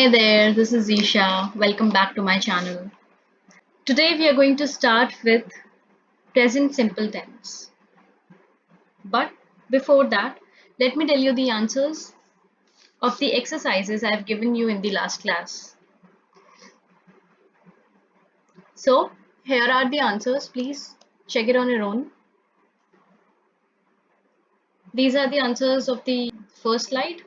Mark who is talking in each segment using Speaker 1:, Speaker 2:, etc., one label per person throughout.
Speaker 1: Hi there, this is Isha. Welcome back to my channel. Today we are going to start with present simple tense. But before that, let me tell you the answers of the exercises I've given you in the last class. So, here are the answers. Please check it on your own. These are the answers of the first slide.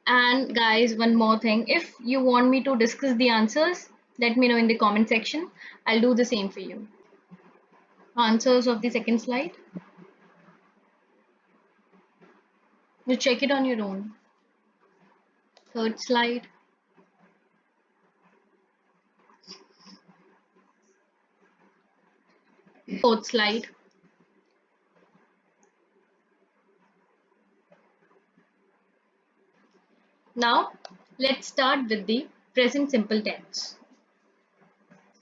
Speaker 1: And guys, one more thing. If you want me to discuss the answers, let me know in the comment section. I'll do the same for you. Answers of the second slide. You check it on your own. Third slide. Fourth slide. Now, let's start with the present simple tense.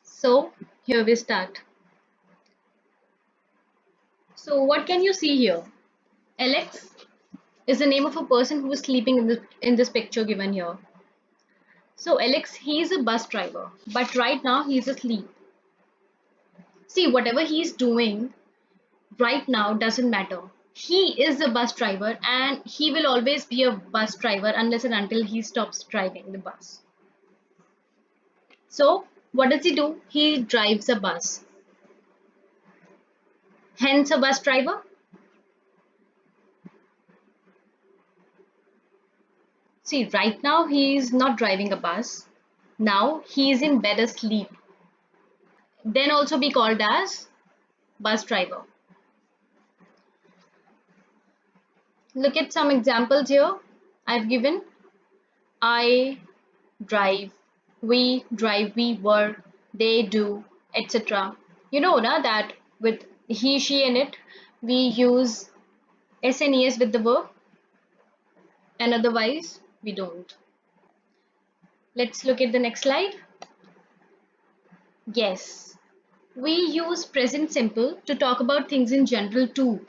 Speaker 1: So, here we start. So, what can you see here? Alex is the name of a person who is sleeping in this picture given here. So, Alex, he is a bus driver, but right now he is asleep. See, whatever he is doing right now doesn't matter. He is a bus driver and he will always be a bus driver unless and until he stops driving the bus. So, what does he do? He drives a bus. Hence, a bus driver. See, right now he is not driving a bus. Now he is in bed asleep. Then also be called as bus driver. Look at some examples here I've given. I drive, we drive, we work, they do, etc. You know that with he, she and it, we use SNES with the verb and otherwise we don't. Let's look at the next slide. Yes, we use present simple to talk about things in general too.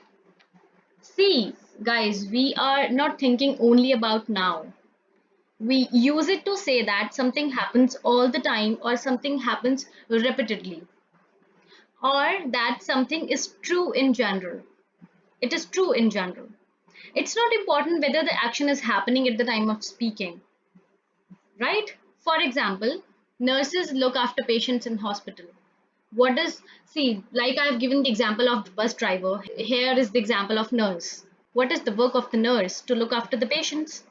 Speaker 1: See, guys, we are not thinking only about now. We use it to say that something happens all the time or something happens repeatedly, or that something is true in general. It is true in general. It's not important whether the action is happening at the time of speaking, right? For example, nurses look after patients in hospital. What does, see, like I've given the example of the bus driver, here is the example of nurse. What is the work of the nurse? To look after the patients.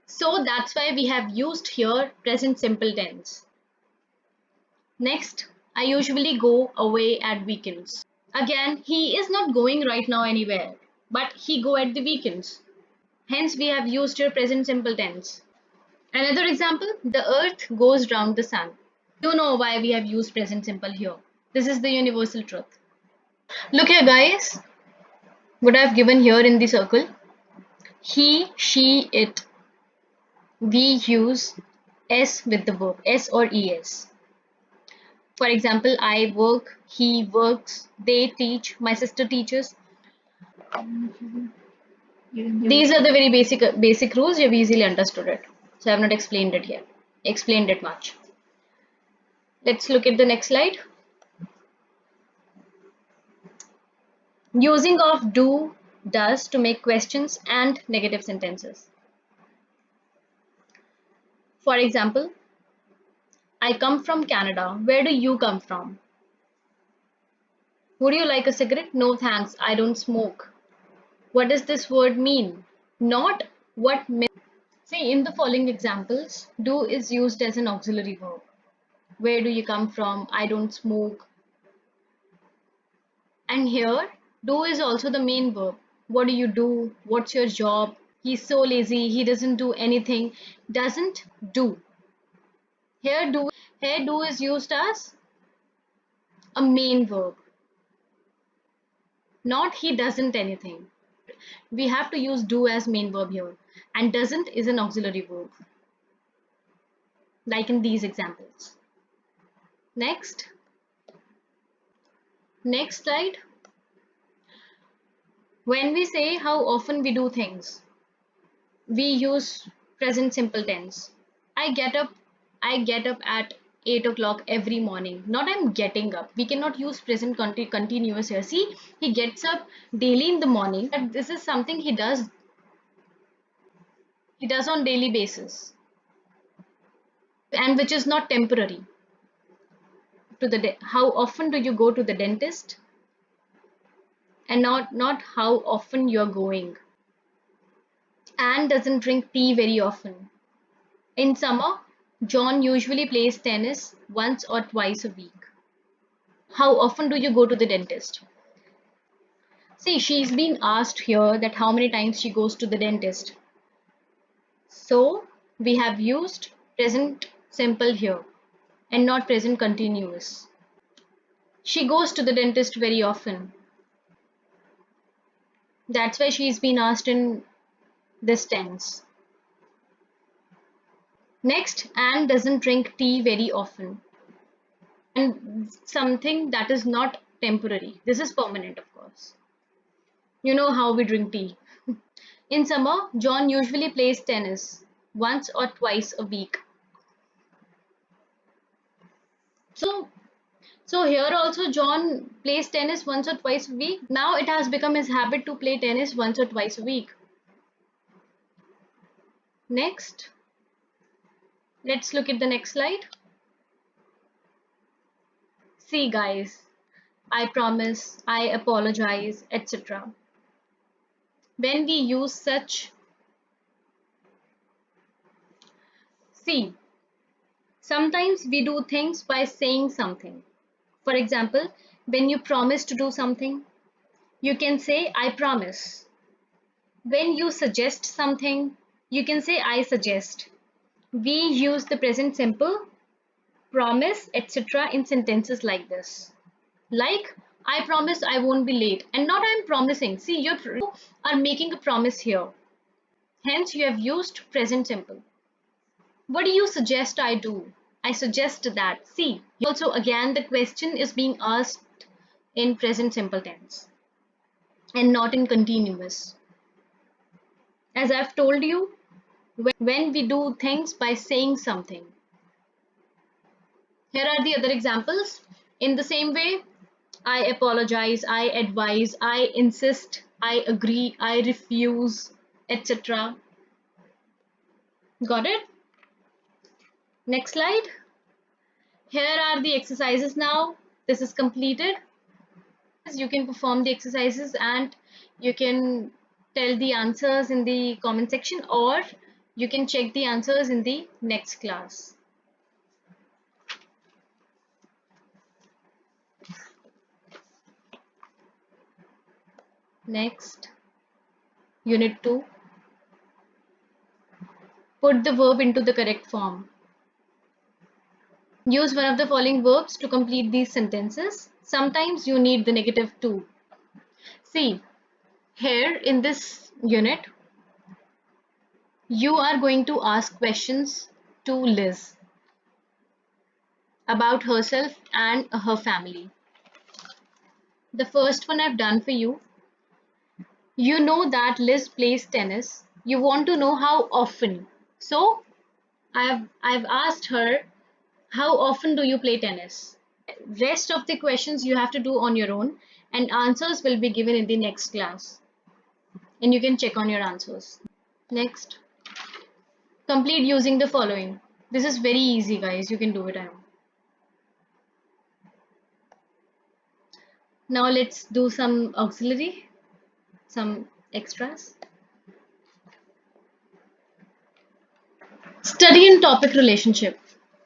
Speaker 1: So that's why we have used here present simple tense. Next, I usually go away at weekends. Again, he is not going right now anywhere, but he go at the weekends. Hence, we have used here present simple tense. Another example, the earth goes round the sun. You know why we have used present simple here. This is the universal truth. Look here, guys. What I've given here in the circle. He, she, it. We use S with the verb, S or ES. For example, I work, he works, they teach, my sister teaches. These are the very basic rules. You've easily understood it. So I have not explained it here. Explained it much. Let's look at the next slide. Using of do, does to make questions and negative sentences. For example, I come from Canada. Where do you come from? Would you like a cigarette? No thanks, I don't smoke. What does this word mean? Not what. See, in the following examples, do is used as an auxiliary verb. Where do you come from? I don't smoke. And here, do is also the main verb. What do you do? What's your job? He's so lazy, he doesn't do anything. Doesn't do. Here do is used as a main verb. Not he doesn't anything. We have to use do as main verb here. And doesn't is an auxiliary verb. Like in these examples. Next slide. When we say how often we do things, we use present simple tense. I get up. I get up at 8 o'clock every morning. Not I'm getting up. We cannot use present continuous here. See, he gets up daily in the morning. But this is something he does. He does on daily basis, and which is not temporary. How often do you go to the dentist, and not how often you're going. Anne doesn't drink tea very often. In summer, John usually plays tennis once or twice a week. How often do you go to the dentist? See, she's been asked here that how many times she goes to the dentist. So we have used present simple here and not present continuous. She goes to the dentist very often. That's why she's been asked in this tense. Next, Anne doesn't drink tea very often. And something that is not temporary. This is permanent, of course. You know how we drink tea. In summer, John usually plays tennis once or twice a week. So, so here also John plays tennis once or twice a week. Now it has become his habit to play tennis once or twice a week. Next, let's look at the next slide. See guys, I promise, I apologize, etc. When we use such, see, sometimes we do things by saying something. For example, when you promise to do something, you can say, I promise. When you suggest something, you can say, I suggest. We use the present simple, promise, etc. in sentences like this. Like, I promise I won't be late. And not I'm promising. See, you are making a promise here. Hence, you have used present simple. What do you suggest I do? I suggest that. See, also again the question is being asked in present simple tense and not in continuous. As I've told you, when we do things by saying something. Here are the other examples. In the same way, I apologize, I advise, I insist, I agree, I refuse, etc. Got it? Next slide. Here are the exercises now. This is completed. You can perform the exercises and you can tell the answers in the comment section, or you can check the answers in the next class. Next, Unit 2. Put the verb into the correct form. Use one of the following verbs to complete these sentences. Sometimes you need the negative too. See, here in this unit, you are going to ask questions to Liz about herself and her family. The first one I've done for you. You know that Liz plays tennis. You want to know how often. So I've asked her, how often do you play tennis? Rest of the questions you have to do on your own, and answers will be given in the next class. And you can check on your answers. Next, complete using the following. This is very easy, guys. You can do it at home. Now let's do some auxiliary, some extras. Study and topic relationship.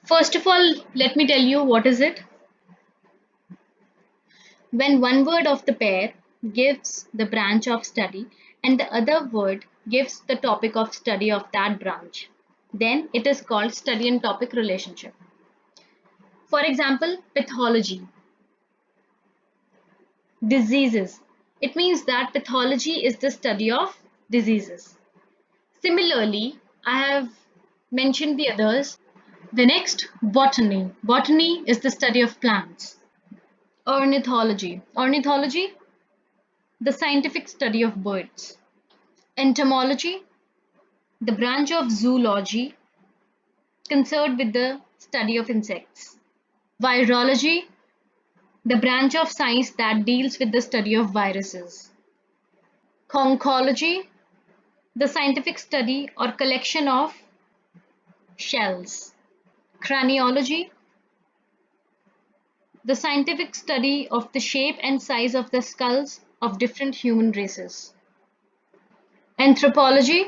Speaker 1: First of all, let me tell you what is it. When one word of the pair gives the branch of study and the other word gives the topic of study of that branch, then it is called study and topic relationship. For example, pathology. Diseases. It means that pathology is the study of diseases. Similarly, I have mentioned the others. The next, botany. Botany is the study of plants. Ornithology. Ornithology the scientific study of birds. Entomology, the branch of zoology concerned with the study of insects. Virology, the branch of science that deals with the study of viruses. Conchology, the scientific study or collection of shells. Craniology, the scientific study of the shape and size of the skulls of different human races. Anthropology,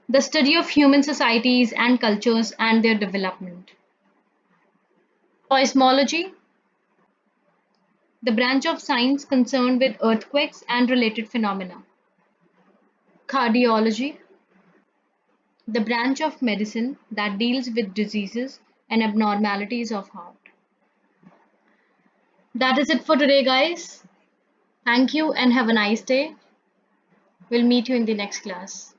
Speaker 1: the study of human societies and cultures and their development. Seismology, the branch of science concerned with earthquakes and related phenomena. Cardiology, the branch of medicine that deals with diseases and abnormalities of heart. That is it for today, guys. Thank you and have a nice day. We'll meet you in the next class.